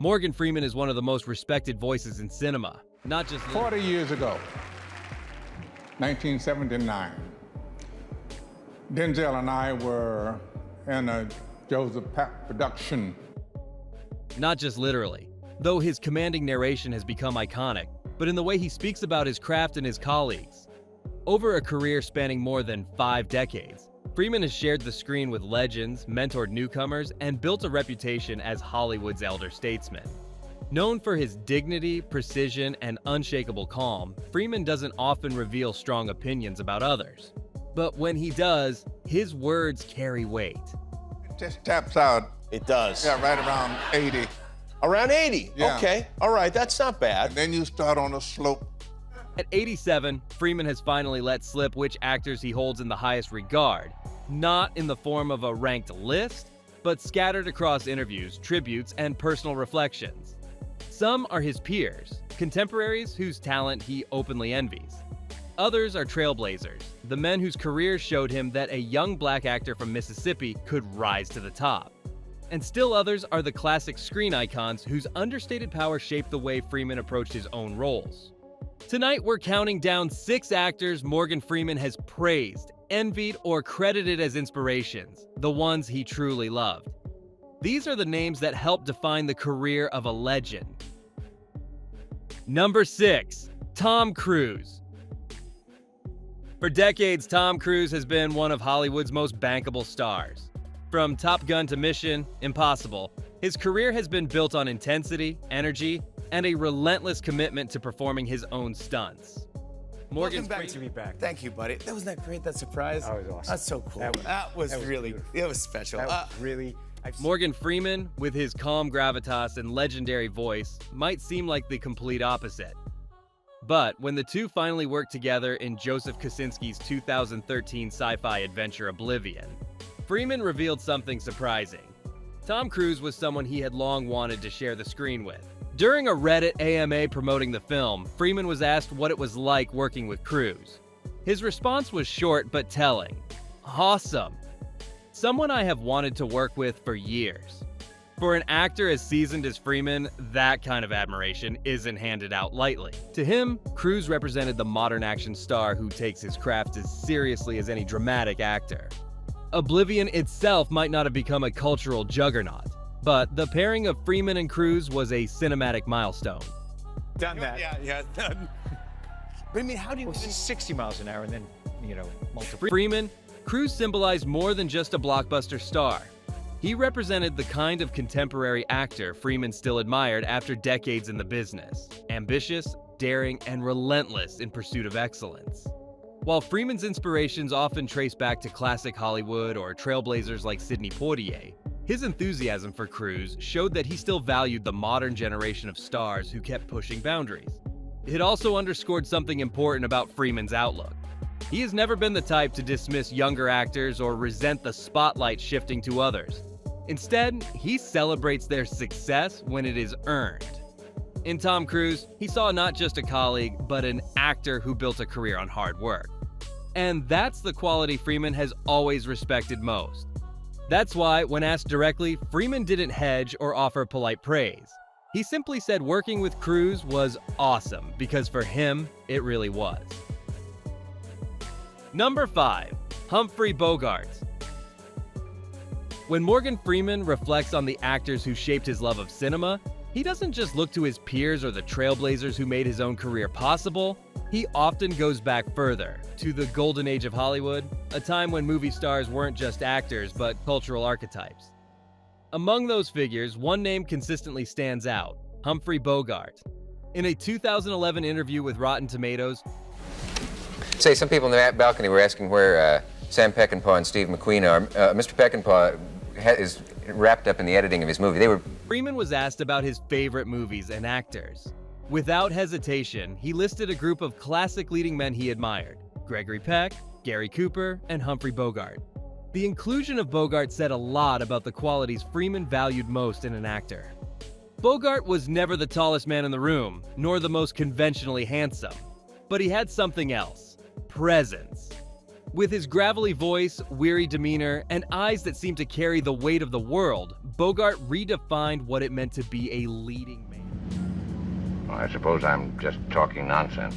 Morgan Freeman is one of the most respected voices in cinema, not just 40 years ago, 1979, Denzel and I were in a Joseph Peck production. Not just literally, though his commanding narration has become iconic, but in the way he speaks about his craft and his colleagues. Over a career spanning more than 5 decades, Freeman has shared the screen with legends, mentored newcomers, and built a reputation as Hollywood's elder statesman. Known for his dignity, precision, and unshakable calm, Freeman doesn't often reveal strong opinions about others. But when he does, his words carry weight. It just taps out. It does. Yeah, right around 80. Around 80? Yeah. Okay, all right, that's not bad. And then you start on a slope. At 87, Freeman has finally let slip which actors he holds in the highest regard, not in the form of a ranked list, but scattered across interviews, tributes, and personal reflections. Some are his peers, contemporaries whose talent he openly envies. Others are trailblazers, the men whose careers showed him that a young black actor from Mississippi could rise to the top. And still others are the classic screen icons whose understated power shaped the way Freeman approached his own roles. Tonight, we're counting down 6 actors Morgan Freeman has praised, envied, or credited as inspirations, the ones he truly loved. These are the names that help define the career of a legend. Number 6, Tom Cruise. For decades, Tom Cruise has been one of Hollywood's most bankable stars. From Top Gun to Mission Impossible, his career has been built on intensity, energy, and a relentless commitment to performing his own stunts. Welcome back to be back. Thank you, buddy. Wasn't that great, that surprise? That was awesome. That's so cool. That was really, beautiful. it was special. That was really... Morgan Freeman, with his calm gravitas and legendary voice, might seem like the complete opposite. But when the two finally worked together in Joseph Kosinski's 2013 sci-fi adventure Oblivion, Freeman revealed something surprising. Tom Cruise was someone he had long wanted to share the screen with. During a Reddit AMA promoting the film, Freeman was asked what it was like working with Cruise. His response was short but telling. Awesome. Someone I have wanted to work with for years. For an actor as seasoned as Freeman, that kind of admiration isn't handed out lightly. To him, Cruise represented the modern action star who takes his craft as seriously as any dramatic actor. Oblivion itself might not have become a cultural juggernaut, but the pairing of Freeman and Cruise was a cinematic milestone. Done that. Yeah, done. But I mean, how do you... Well, 60 miles an hour and then, multiple. Freeman, Cruise symbolized more than just a blockbuster star. He represented the kind of contemporary actor Freeman still admired after decades in the business. Ambitious, daring, and relentless in pursuit of excellence. While Freeman's inspirations often trace back to classic Hollywood or trailblazers like Sidney Poitier, his enthusiasm for Cruise showed that he still valued the modern generation of stars who kept pushing boundaries. It also underscored something important about Freeman's outlook. He has never been the type to dismiss younger actors or resent the spotlight shifting to others. Instead, he celebrates their success when it is earned. In Tom Cruise, he saw not just a colleague, but an actor who built a career on hard work. And that's the quality Freeman has always respected most. That's why, when asked directly, Freeman didn't hedge or offer polite praise. He simply said working with Cruise was awesome, because for him, it really was. Number 5, Humphrey Bogart. When Morgan Freeman reflects on the actors who shaped his love of cinema, he doesn't just look to his peers or the trailblazers who made his own career possible. He often goes back further, to the golden age of Hollywood, a time when movie stars weren't just actors but cultural archetypes. Among those figures, one name consistently stands out, Humphrey Bogart. In a 2011 interview with Rotten Tomatoes, Say, some people in the balcony were asking where Sam Peckinpah and Steve McQueen are. Mr. Peckinpah is wrapped up in the editing of his movie. Freeman was asked about his favorite movies and actors. Without hesitation, he listed a group of classic leading men he admired: Gregory Peck, Gary Cooper, and Humphrey Bogart. The inclusion of Bogart said a lot about the qualities Freeman valued most in an actor. Bogart was never the tallest man in the room, nor the most conventionally handsome. But he had something else: presence. With his gravelly voice, weary demeanor, and eyes that seem to carry the weight of the world, Bogart redefined what it meant to be a leading man. Well, I suppose I'm just talking nonsense.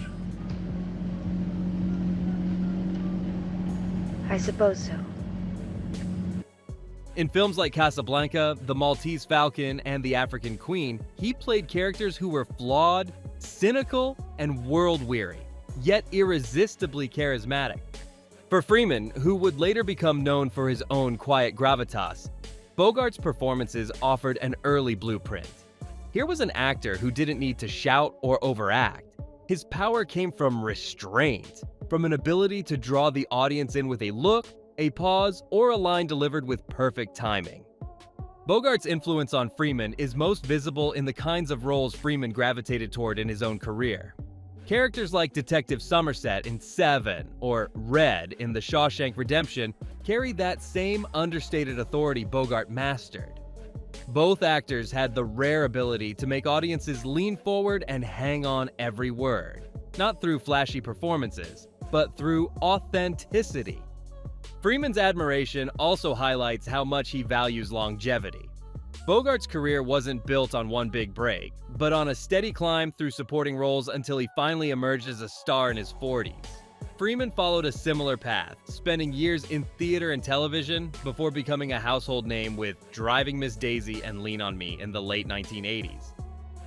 I suppose so. In films like Casablanca, The Maltese Falcon, and The African Queen, he played characters who were flawed, cynical, and world-weary, yet irresistibly charismatic. For Freeman, who would later become known for his own quiet gravitas, Bogart's performances offered an early blueprint. Here was an actor who didn't need to shout or overact. His power came from restraint, from an ability to draw the audience in with a look, a pause, or a line delivered with perfect timing. Bogart's influence on Freeman is most visible in the kinds of roles Freeman gravitated toward in his own career. Characters like Detective Somerset in Seven or Red in The Shawshank Redemption carry that same understated authority Bogart mastered. Both actors had the rare ability to make audiences lean forward and hang on every word, not through flashy performances, but through authenticity. Freeman's admiration also highlights how much he values longevity. Bogart's career wasn't built on one big break, but on a steady climb through supporting roles until he finally emerged as a star in his 40s. Freeman followed a similar path, spending years in theater and television before becoming a household name with Driving Miss Daisy and Lean on Me in the late 1980s.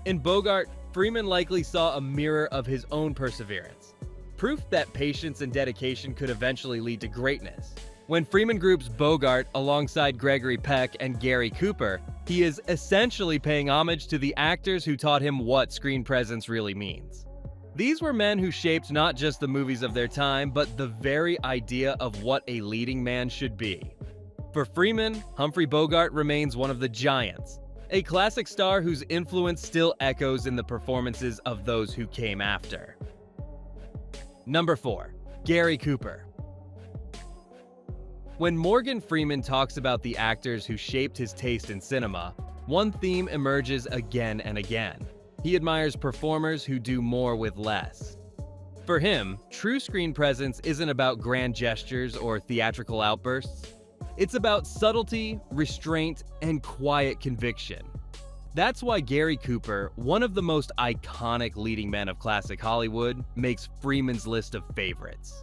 In Bogart, Freeman likely saw a mirror of his own perseverance, proof that patience and dedication could eventually lead to greatness. When Freeman groups Bogart alongside Gregory Peck and Gary Cooper, he is essentially paying homage to the actors who taught him what screen presence really means. These were men who shaped not just the movies of their time, but the very idea of what a leading man should be. For Freeman, Humphrey Bogart remains one of the giants, a classic star whose influence still echoes in the performances of those who came after. Number 4. Gary Cooper. When Morgan Freeman talks about the actors who shaped his taste in cinema, one theme emerges again and again. He admires performers who do more with less. For him, true screen presence isn't about grand gestures or theatrical outbursts. It's about subtlety, restraint, and quiet conviction. That's why Gary Cooper, one of the most iconic leading men of classic Hollywood, makes Freeman's list of favorites.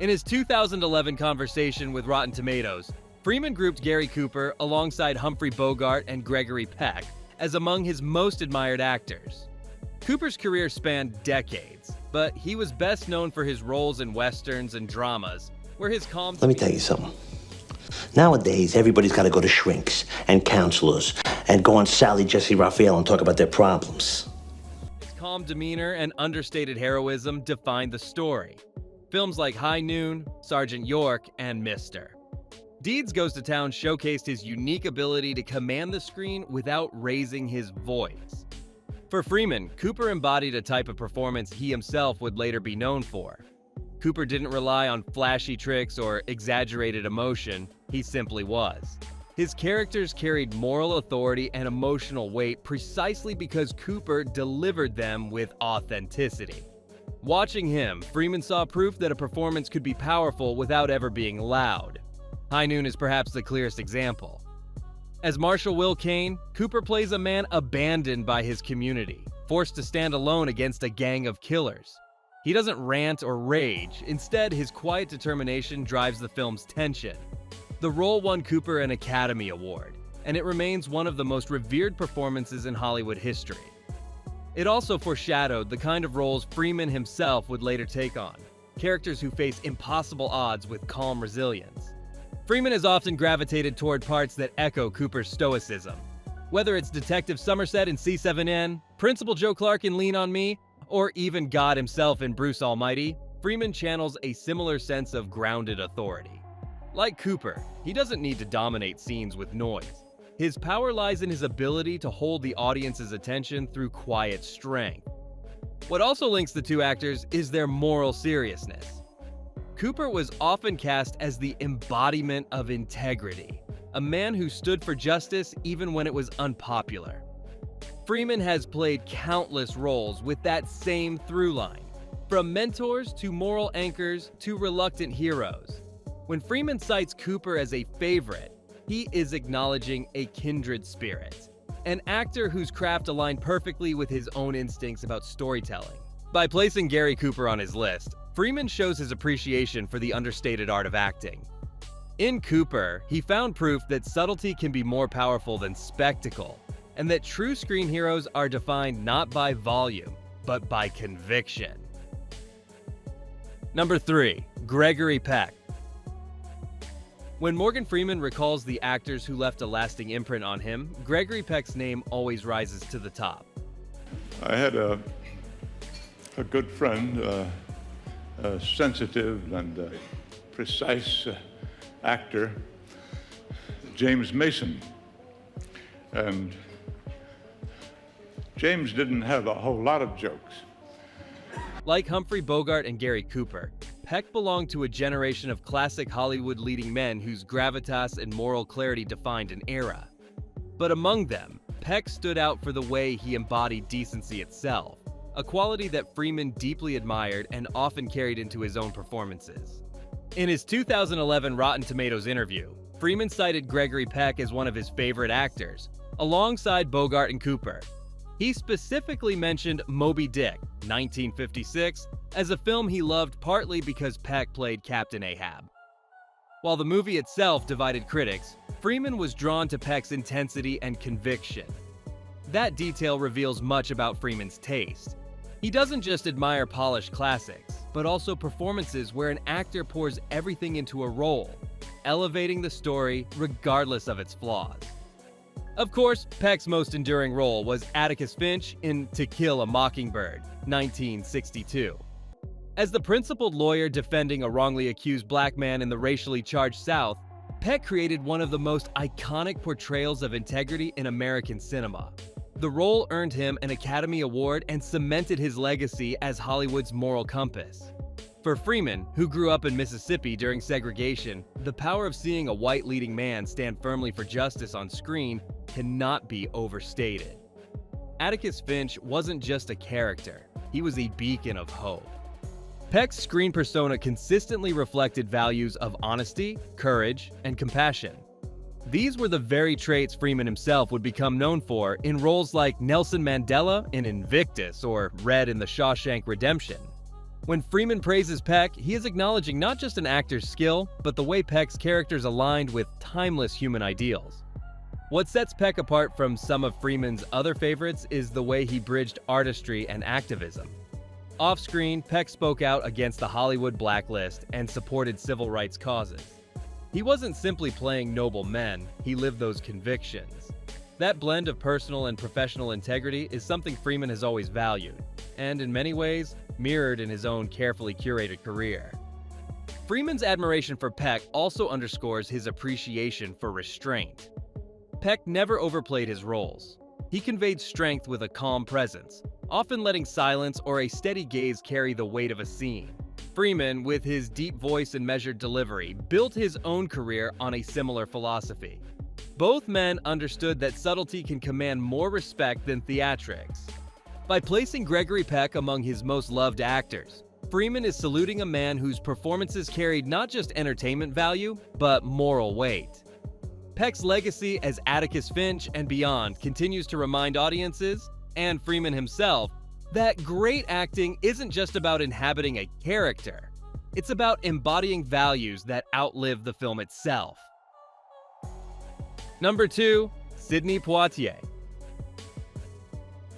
In his 2011 conversation with Rotten Tomatoes, Freeman grouped Gary Cooper alongside Humphrey Bogart and Gregory Peck as among his most admired actors. Cooper's career spanned decades, but he was best known for his roles in westerns and dramas, where his calm... Let me tell you something. Nowadays, everybody's got to go to shrinks and counselors and go on Sally Jesse Raphael and talk about their problems. His calm demeanor and understated heroism defined the story. Films like High Noon, Sergeant York, and Mr. Deeds Goes to Town showcased his unique ability to command the screen without raising his voice. For Freeman, Cooper embodied a type of performance he himself would later be known for. Cooper didn't rely on flashy tricks or exaggerated emotion, he simply was. His characters carried moral authority and emotional weight precisely because Cooper delivered them with authenticity. Watching him, Freeman saw proof that a performance could be powerful without ever being loud. High Noon is perhaps the clearest example. As Marshal Will Kane, Cooper plays a man abandoned by his community, forced to stand alone against a gang of killers. He doesn't rant or rage, instead his quiet determination drives the film's tension. The role won Cooper an Academy Award, and it remains one of the most revered performances in Hollywood history. It also foreshadowed the kind of roles Freeman himself would later take on, characters who face impossible odds with calm resilience. Freeman has often gravitated toward parts that echo Cooper's stoicism. Whether it's Detective Somerset in C7N, Principal Joe Clark in Lean on Me, or even God himself in Bruce Almighty, Freeman channels a similar sense of grounded authority. Like Cooper, he doesn't need to dominate scenes with noise. His power lies in his ability to hold the audience's attention through quiet strength. What also links the two actors is their moral seriousness. Cooper was often cast as the embodiment of integrity, a man who stood for justice even when it was unpopular. Freeman has played countless roles with that same through line. From mentors to moral anchors to reluctant heroes. When Freeman cites Cooper as a favorite, he is acknowledging a kindred spirit, an actor whose craft aligned perfectly with his own instincts about storytelling. By placing Gary Cooper on his list, Freeman shows his appreciation for the understated art of acting. In Cooper, he found proof that subtlety can be more powerful than spectacle, and that true screen heroes are defined not by volume, but by conviction. Number 3. Gregory Peck. When Morgan Freeman recalls the actors who left a lasting imprint on him, Gregory Peck's name always rises to the top. I had a good friend, a sensitive and precise actor, James Mason. And James didn't have a whole lot of jokes. Like Humphrey Bogart and Gary Cooper, Peck belonged to a generation of classic Hollywood leading men whose gravitas and moral clarity defined an era. But among them, Peck stood out for the way he embodied decency itself, a quality that Freeman deeply admired and often carried into his own performances. In his 2011 Rotten Tomatoes interview, Freeman cited Gregory Peck as one of his favorite actors, alongside Bogart and Cooper. He specifically mentioned Moby Dick, 1956, as a film he loved partly because Peck played Captain Ahab. While the movie itself divided critics, Freeman was drawn to Peck's intensity and conviction. That detail reveals much about Freeman's taste. He doesn't just admire polished classics, but also performances where an actor pours everything into a role, elevating the story regardless of its flaws. Of course, Peck's most enduring role was Atticus Finch in To Kill a Mockingbird, 1962. As the principled lawyer defending a wrongly accused black man in the racially charged South, Peck created one of the most iconic portrayals of integrity in American cinema. The role earned him an Academy Award and cemented his legacy as Hollywood's moral compass. For Freeman, who grew up in Mississippi during segregation, the power of seeing a white leading man stand firmly for justice on screen cannot be overstated. Atticus Finch wasn't just a character, he was a beacon of hope. Peck's screen persona consistently reflected values of honesty, courage, and compassion. These were the very traits Freeman himself would become known for in roles like Nelson Mandela in Invictus or Red in The Shawshank Redemption. When Freeman praises Peck, he is acknowledging not just an actor's skill, but the way Peck's characters aligned with timeless human ideals. What sets Peck apart from some of Freeman's other favorites is the way he bridged artistry and activism. Off-screen, Peck spoke out against the Hollywood blacklist and supported civil rights causes. He wasn't simply playing noble men, he lived those convictions. That blend of personal and professional integrity is something Freeman has always valued, and in many ways, mirrored in his own carefully curated career. Freeman's admiration for Peck also underscores his appreciation for restraint. Peck never overplayed his roles. He conveyed strength with a calm presence, often letting silence or a steady gaze carry the weight of a scene. Freeman, with his deep voice and measured delivery, built his own career on a similar philosophy. Both men understood that subtlety can command more respect than theatrics. By placing Gregory Peck among his most loved actors, Freeman is saluting a man whose performances carried not just entertainment value, but moral weight. Peck's legacy as Atticus Finch and beyond continues to remind audiences, and Freeman himself, that great acting isn't just about inhabiting a character. It's about embodying values that outlive the film itself. Number 2. Sidney Poitier.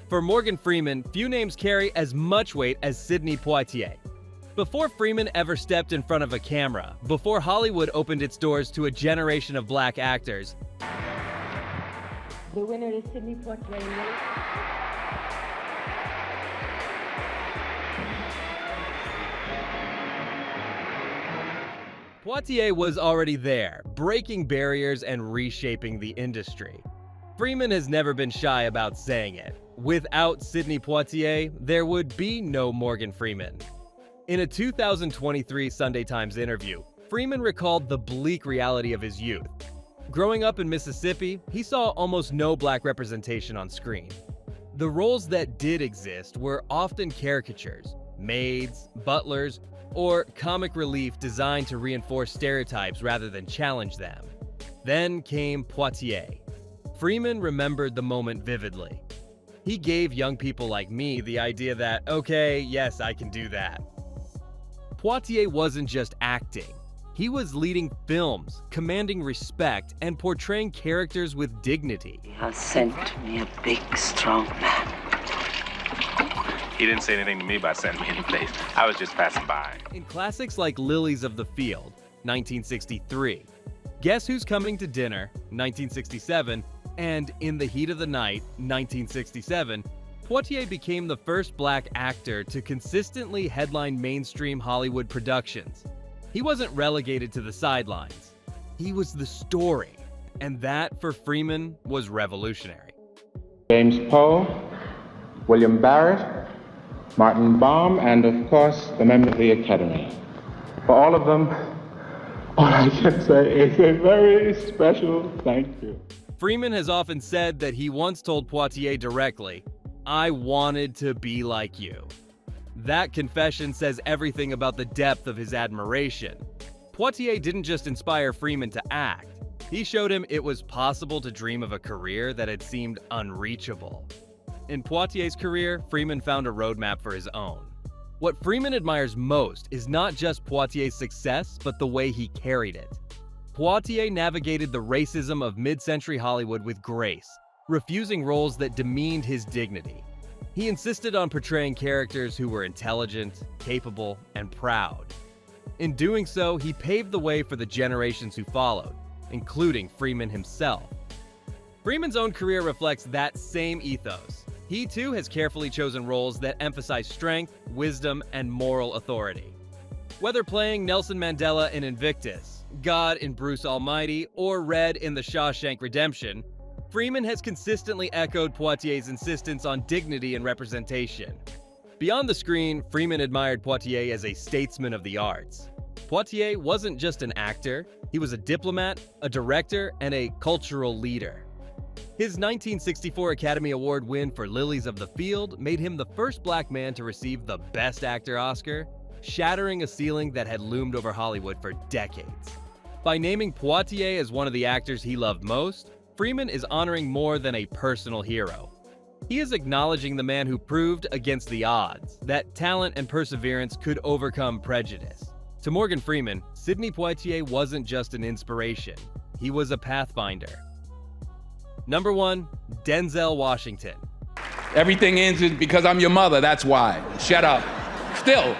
For Morgan Freeman, few names carry as much weight as Sidney Poitier. Before Freeman ever stepped in front of a camera, before Hollywood opened its doors to a generation of black actors, the winner is Sidney Poitier. Poitier was already there, breaking barriers and reshaping the industry. Freeman has never been shy about saying it. Without Sidney Poitier, there would be no Morgan Freeman. In a 2023 Sunday Times interview, Freeman recalled the bleak reality of his youth. Growing up in Mississippi, he saw almost no black representation on screen. The roles that did exist were often caricatures, maids, butlers, or comic relief designed to reinforce stereotypes rather than challenge them. Then came Poitier. Freeman remembered the moment vividly. He gave young people like me the idea that, okay, yes, I can do that. Poitier wasn't just acting. He was leading films, commanding respect, and portraying characters with dignity. He has sent me a big, strong man. He didn't say anything to me about sending me any place. I was just passing by. In classics like Lilies of the Field, 1963, Guess Who's Coming to Dinner, 1967, and In the Heat of the Night, 1967, Poitier became the first black actor to consistently headline mainstream Hollywood productions. He wasn't relegated to the sidelines. He was the story, and that, for Freeman, was revolutionary. James Poe, William Barrett, Martin Baum, and of course, the members of the Academy. For all of them, all I can say is a very special thank you. Freeman has often said that he once told Poitier directly, "I wanted to be like you." That confession says everything about the depth of his admiration. Poitier didn't just inspire Freeman to act. He showed him it was possible to dream of a career that had seemed unreachable. In Poitier's career, Freeman found a roadmap for his own. What Freeman admires most is not just Poitier's success, but the way he carried it. Poitier navigated the racism of mid-century Hollywood with grace, refusing roles that demeaned his dignity. He insisted on portraying characters who were intelligent, capable, and proud. In doing so, he paved the way for the generations who followed, including Freeman himself. Freeman's own career reflects that same ethos. He too has carefully chosen roles that emphasize strength, wisdom, and moral authority. Whether playing Nelson Mandela in Invictus, God in Bruce Almighty, or Red in The Shawshank Redemption, Freeman has consistently echoed Poitier's insistence on dignity and representation. Beyond the screen, Freeman admired Poitier as a statesman of the arts. Poitier wasn't just an actor, he was a diplomat, a director, and a cultural leader. His 1964 Academy Award win for Lilies of the Field made him the first black man to receive the Best Actor Oscar, shattering a ceiling that had loomed over Hollywood for decades. By naming Poitier as one of the actors he loved most, Freeman is honoring more than a personal hero. He is acknowledging the man who proved against the odds that talent and perseverance could overcome prejudice. To Morgan Freeman, Sidney Poitier wasn't just an inspiration, he was a pathfinder. Number 1, Denzel Washington. Everything ends because I'm your mother, that's why. Shut up. Still,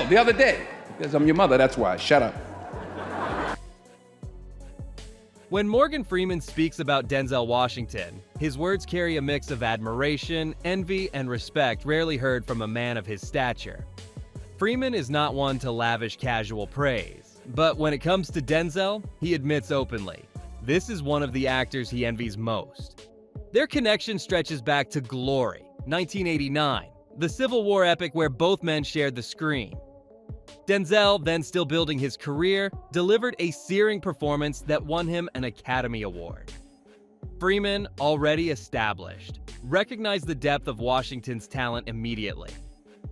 the other day, because I'm your mother, that's why. Shut up. When Morgan Freeman speaks about Denzel Washington, his words carry a mix of admiration, envy, and respect rarely heard from a man of his stature. Freeman is not one to lavish casual praise, but when it comes to Denzel, he admits openly, this is one of the actors he envies most. Their connection stretches back to Glory, 1989, the Civil War epic where both men shared the screen. Denzel, then still building his career, delivered a searing performance that won him an Academy Award. Freeman, already established, recognized the depth of Washington's talent immediately.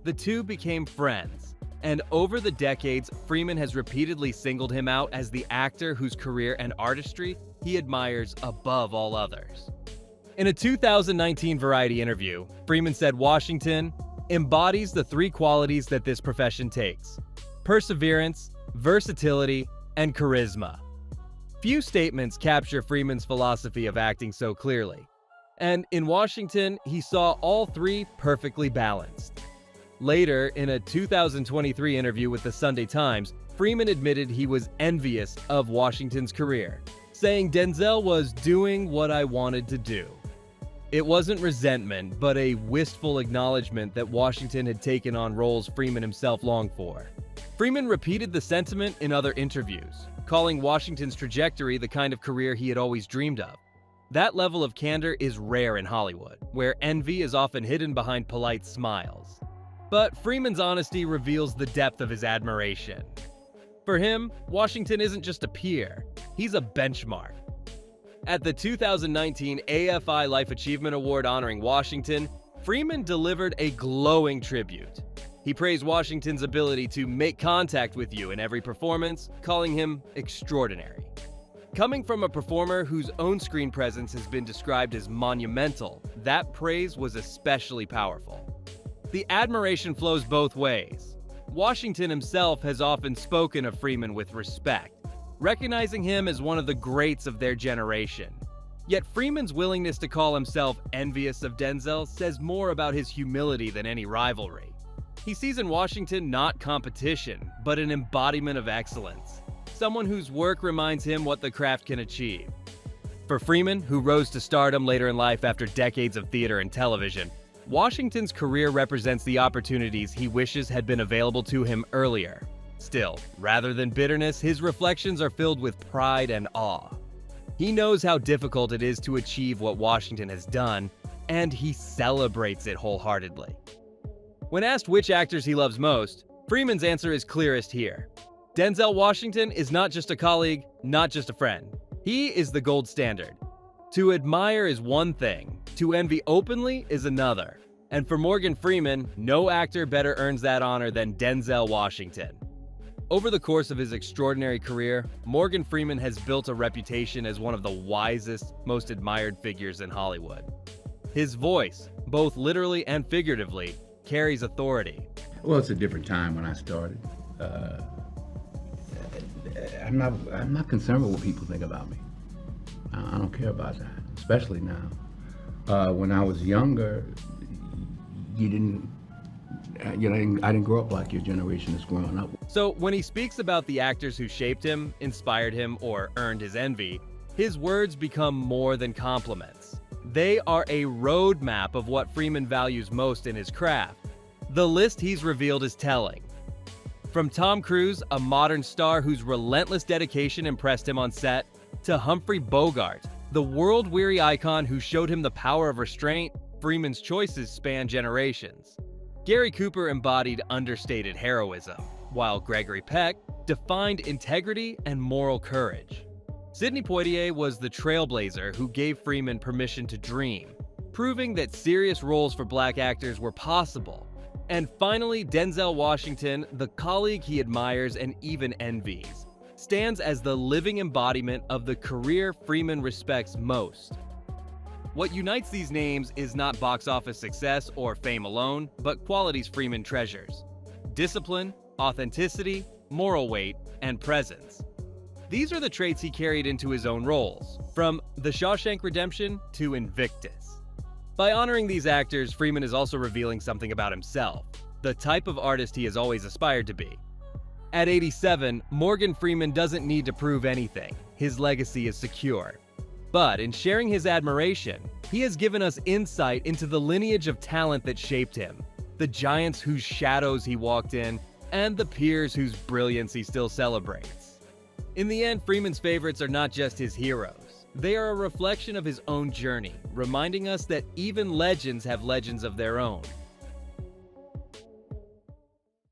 The two became friends, and over the decades, Freeman has repeatedly singled him out as the actor whose career and artistry he admires above all others. In a 2019 Variety interview, Freeman said Washington embodies the three qualities that this profession takes: perseverance, versatility, and charisma. Few statements capture Freeman's philosophy of acting so clearly. And in Washington, he saw all three perfectly balanced. Later, in a 2023 interview with the Sunday Times, Freeman admitted he was envious of Washington's career, saying Denzel was doing what I wanted to do. It wasn't resentment, but a wistful acknowledgement that Washington had taken on roles Freeman himself longed for. Freeman repeated the sentiment in other interviews, calling Washington's trajectory the kind of career he had always dreamed of. That level of candor is rare in Hollywood, where envy is often hidden behind polite smiles. But Freeman's honesty reveals the depth of his admiration. For him, Washington isn't just a peer, he's a benchmark. At the 2019 AFI Life Achievement Award honoring Washington, Freeman delivered a glowing tribute. He praised Washington's ability to make contact with you in every performance, calling him extraordinary. Coming from a performer whose own screen presence has been described as monumental, that praise was especially powerful. The admiration flows both ways. Washington himself has often spoken of Freeman with respect, recognizing him as one of the greats of their generation. Yet Freeman's willingness to call himself envious of Denzel says more about his humility than any rivalry. He sees in Washington not competition, but an embodiment of excellence, someone whose work reminds him what the craft can achieve. For Freeman, who rose to stardom later in life after decades of theater and television, Washington's career represents the opportunities he wishes had been available to him earlier. Still, rather than bitterness, his reflections are filled with pride and awe. He knows how difficult it is to achieve what Washington has done, and he celebrates it wholeheartedly. When asked which actors he loves most, Freeman's answer is clearest here. Denzel Washington is not just a colleague, not just a friend. He is the gold standard. To admire is one thing, to envy openly is another. And for Morgan Freeman, no actor better earns that honor than Denzel Washington. Over the course of his extraordinary career, Morgan Freeman has built a reputation as one of the wisest, most admired figures in Hollywood. His voice, both literally and figuratively, carries authority. Well, it's a different time when I started. I'm not concerned with what people think about me. I don't care about that, especially now. When I was younger, I didn't grow up like your generation is growing up. So when he speaks about the actors who shaped him, inspired him, or earned his envy, his words become more than compliments. They are a roadmap of what Freeman values most in his craft. The list he's revealed is telling. From Tom Cruise, a modern star whose relentless dedication impressed him on set, to Humphrey Bogart, the world-weary icon who showed him the power of restraint, Freeman's choices span generations. Gary Cooper embodied understated heroism, while Gregory Peck defined integrity and moral courage. Sidney Poitier was the trailblazer who gave Freeman permission to dream, proving that serious roles for black actors were possible. And finally, Denzel Washington, the colleague he admires and even envies, stands as the living embodiment of the career Freeman respects most. What unites these names is not box office success or fame alone, but qualities Freeman treasures: discipline, authenticity, moral weight, and presence. These are the traits he carried into his own roles, from The Shawshank Redemption to Invictus. By honoring these actors, Freeman is also revealing something about himself, the type of artist he has always aspired to be. At 87, Morgan Freeman doesn't need to prove anything. His legacy is secure. But in sharing his admiration, he has given us insight into the lineage of talent that shaped him, the giants whose shadows he walked in, and the peers whose brilliance he still celebrates. In the end, Freeman's favorites are not just his heroes. They are a reflection of his own journey, reminding us that even legends have legends of their own.